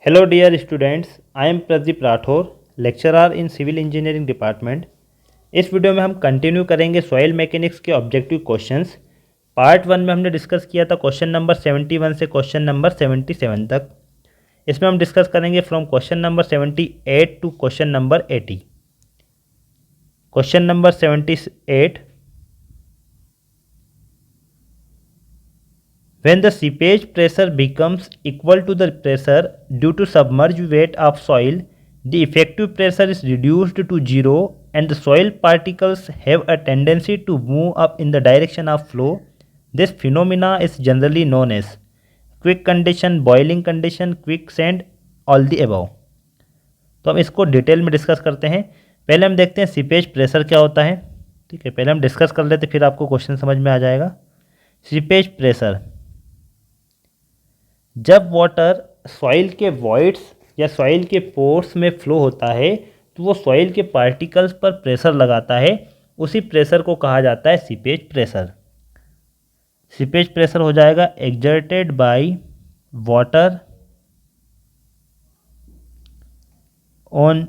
Hello dear students, I am Pradeep Rathore, lecturer in civil engineering department. इस video में हम continue करेंगे सॉइल मैकेनिक्स के ऑब्जेक्टिव क्वेश्चंस। पार्ट 1 में हमने डिस्कस किया था क्वेश्चन नंबर 71 से क्वेश्चन नंबर 77 तक। इसमें हम डिस्कस करेंगे from question number 78 to question number 80। Question number 78, when the seepage pressure becomes equal to the pressure due to submerged weight of soil, the effective pressure is reduced to zero and the soil particles have a tendency to move up in the direction of flow. This phenomena is generally known as quick condition, boiling condition, quicksand, all the above. तो हम इसको detail में discuss करते हैं। पहले हम देखते हैं सीपेज प्रेशर क्या होता है। ठीक है, पहले हम डिस्कस कर लेते, फिर आपको क्वेश्चन समझ में आ जाएगा। सीपेज प्रेशर, जब वाटर सॉइल के वॉइड्स या सॉइल के पोर्स में फ्लो होता है तो वो सॉइल के पार्टिकल्स पर प्रेशर लगाता है। उसी प्रेशर को कहा जाता है सीपेज प्रेशर। सीपेज प्रेशर हो जाएगा exerted by water on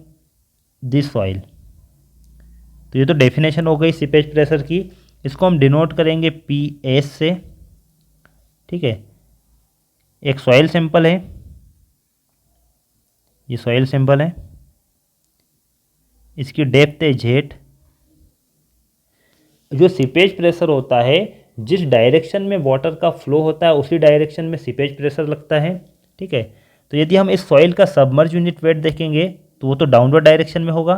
this soil. तो ये तो डेफिनेशन हो गई सीपेज प्रेशर की। इसको हम डिनोट करेंगे पी एस से। ठीक है, एक सॉइल सैंपल है, ये सॉइल सैंपल है, इसकी डेप्थ है जेड। जो सीपेज प्रेशर होता है, जिस डायरेक्शन में वाटर का फ्लो होता है उसी डायरेक्शन में सीपेज प्रेशर लगता है। ठीक है, तो यदि हम इस सॉइल का सबमर्ज यूनिट वेट देखेंगे तो वो तो डाउनवर्ड डायरेक्शन में होगा।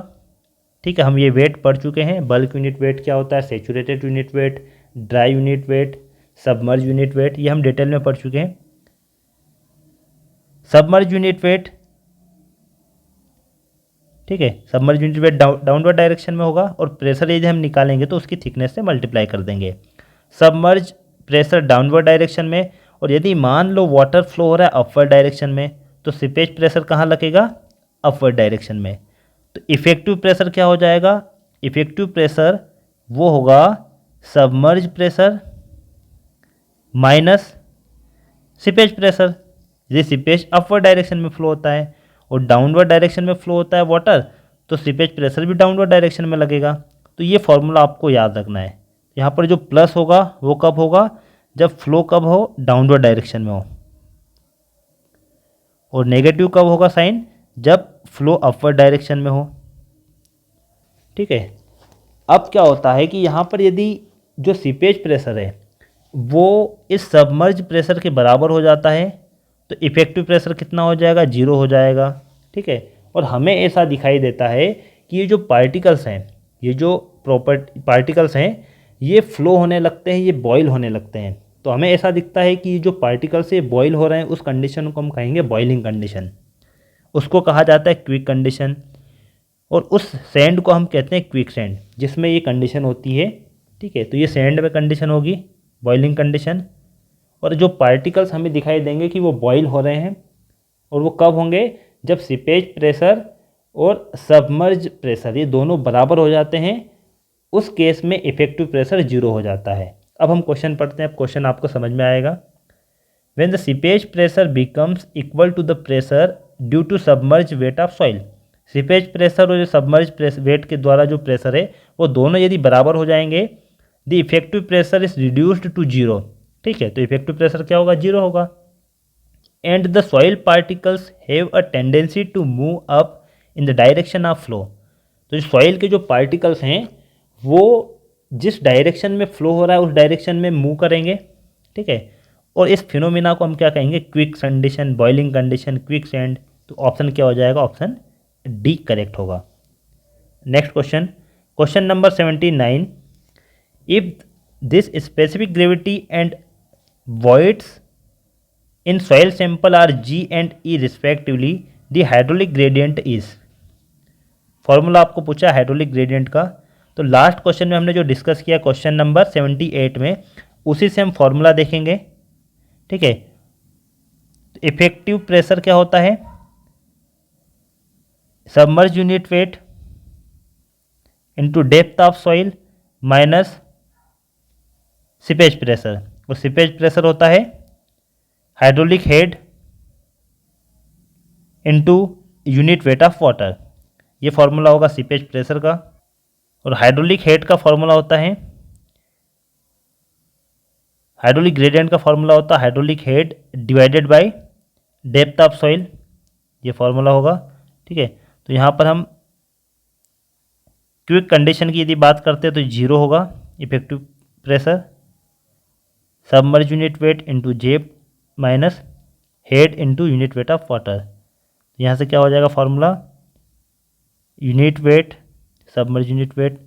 ठीक है, हम ये वेट पढ़ चुके हैं। बल्क यूनिट वेट क्या होता है, saturated unit weight, dry unit weight, submerge unit wait, ये हम डिटेल में पढ़ चुके हैं। सबमर्ज यूनिट वेट, ठीक है, submerge unit weight downward direction में होगा और प्रेशर यदि हम निकालेंगे तो उसकी थिकनेस से मल्टीप्लाई कर देंगे। सबमर्ज प्रेशर डाउनवर्ड डायरेक्शन में, और यदि मान लो वाटर फ्लो हो रहा है अपवर्ड डायरेक्शन में तो सीपेज प्रेशर कहाँ लगेगा, अपवर्ड डायरेक्शन में। तो इफेक्टिव प्रेशर क्या हो जाएगा, इफेक्टिव प्रेशर वो होगा submerge pressure minus seepage pressure. यदि सीपेज अपवर्ड डायरेक्शन में फ्लो होता है और डाउनवर्ड डायरेक्शन में फ्लो होता है वाटर, तो सीपेज प्रेशर भी डाउनवर्ड डायरेक्शन में लगेगा। तो ये फॉर्मूला आपको याद रखना है। यहाँ पर जो प्लस होगा वो कब होगा, जब फ्लो कब हो, डाउनवर्ड डायरेक्शन में हो, और नेगेटिव कब होगा साइन, जब फ्लो अपवर्ड डायरेक्शन में हो। ठीक है, अब क्या होता है कि यहाँ पर यदि जो सीपेज प्रेशर है वो इस सबमर्ज प्रेशर के बराबर हो जाता है तो इफेक्टिव प्रेशर कितना हो जाएगा, जीरो हो जाएगा। ठीक है, और हमें ऐसा दिखाई देता है कि ये जो पार्टिकल्स हैं, ये जो पार्टिकल्स हैं, ये फ्लो होने लगते हैं, ये बॉयल होने लगते हैं। तो हमें ऐसा दिखता है कि ये जो पार्टिकल्स ये बॉयल हो रहे हैं, उस कंडीशन को हम कहेंगे बॉइलिंग कंडीशन। उसको कहा जाता है क्विक कंडीशन, और उस सैंड को हम कहते हैं क्विक सैंड, जिसमें ये कंडीशन होती है। ठीक है, तो ये सैंड में कंडीशन होगी बॉइलिंग कंडीशन, और जो पार्टिकल्स हमें दिखाई देंगे कि वो बॉयल हो रहे हैं, और वो कब होंगे, जब सीपेज प्रेशर और सबमर्ज प्रेशर ये दोनों बराबर हो जाते हैं। उस केस में इफेक्टिव प्रेशर जीरो हो जाता है। अब हम क्वेश्चन पढ़ते हैं, अब क्वेश्चन आपको समझ में आएगा। When the seepage pressure becomes equal to the pressure due to submerge weight of soil, seepage pressure और जो सबमर्ज वेट के द्वारा जो प्रेशर है वो दोनों यदि बराबर हो जाएंगे, the effective pressure is reduced to zero. ठीक है, तो इफेक्टिव प्रेशर क्या होगा, जीरो होगा। And the soil particles have a tendency to move up in the direction of flow. तो जो सॉइल के जो पार्टिकल्स हैं वो जिस डायरेक्शन में फ्लो हो रहा है उस डायरेक्शन में मूव करेंगे। ठीक है, और इस फिनोमिना को हम क्या कहेंगे, quick condition, boiling condition, quick sand. तो ऑप्शन क्या हो जाएगा, ऑप्शन डी करेक्ट होगा। Next question, question number 79, if this specific gravity and voids in soil sample are G and E respectively, the hydraulic gradient is। Formula आपको पूछा hydraulic gradient का, तो last question में हमने जो डिस्कस किया question number 78 में, उसी से हम फॉर्मूला देखेंगे। ठीक है, इफेक्टिव प्रेशर क्या होता है, submerge unit weight into depth of soil minus seepage pressure, और सीपेज प्रेशर होता है hydraulic head into unit weight of water. ये फार्मूला होगा सीपेज प्रेशर का। और हाइड्रोलिक हेड का फार्मूला होता है, हाइड्रोलिक ग्रेडियंट का फार्मूला होता है hydraulic head divided by depth of soil, ये फार्मूला होगा। ठीक है, तो यहाँ पर हम क्विक कंडीशन की यदि बात करते हैं तो 0 होगा effective pressure, submerge unit weight into जेप minus head into unit weight of water. यहाँ से क्या हो जाएगा formula, unit weight submerge unit weight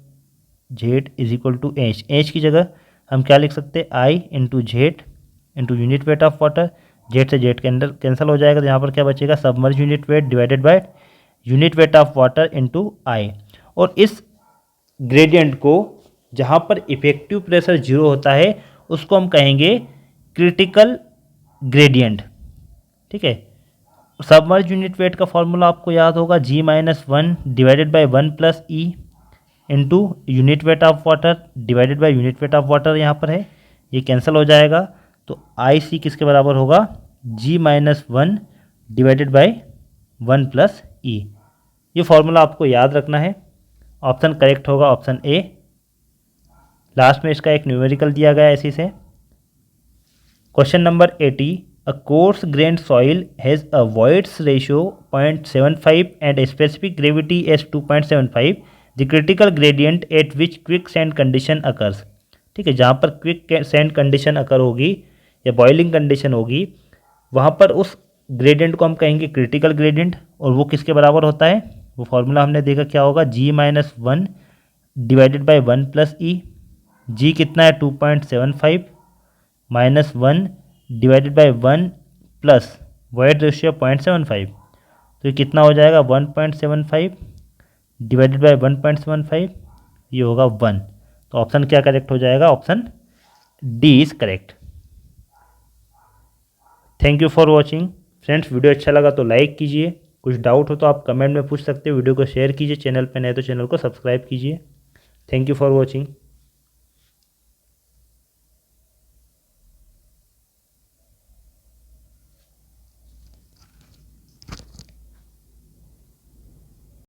Z is equal to H. H की जगह हम क्या लिख सकते हैं, I into Z into unit weight of water. Z से जेड के अंदर कैंसिल हो जाएगा, तो यहाँ पर क्या बचेगा, submerge unit weight divided by unit weight of water into I. और इस ग्रेडियंट को जहाँ पर इफेक्टिव प्रेशर 0 होता है उसको हम कहेंगे क्रिटिकल ग्रेडियंट। ठीक है, सबमर्ज यूनिट वेट का फॉर्मूला आपको याद होगा, G minus 1 divided by 1 plus e into unit weight of water divided by unit weight of water यहाँ पर है, ये कैंसिल हो जाएगा। तो आई सी किसके बराबर होगा, G minus 1 divided by 1 plus ई। ये फॉर्मूला आपको याद रखना है। ऑप्शन करेक्ट होगा ऑप्शन ए। लास्ट में इसका एक न्यूमेरिकल दिया गया है इसी से। Question number 80, a coarse grained soil has a voids ratio 0.75 and a specific gravity as 2.75, the critical gradient at which quick sand condition occurs। ठीक है, जहाँ पर क्विक सैंड कंडीशन अकर होगी या बॉइलिंग कंडीशन होगी वहाँ पर उस ग्रेडियंट को हम कहेंगे क्रिटिकल ग्रेडियंट। और वो किसके बराबर होता है, वो फॉर्मूला हमने देखा क्या होगा, G minus 1 divided by 1 plus ई। जी कितना है 2.75 minus 1 divided by 1 plus void ratio 0.75, तो ये कितना हो जाएगा 1.75 डिवाइडेड बाई 1.75, ये होगा 1। तो ऑप्शन क्या करेक्ट हो जाएगा, option D is correct. Thank you for watching friends. Video अच्छा लगा तो लाइक कीजिए, कुछ डाउट हो तो आप कमेंट में पूछ सकते हो, वीडियो को शेयर कीजिए, चैनल पर नए तो चैनल को सब्सक्राइब कीजिए। Thank you for watching.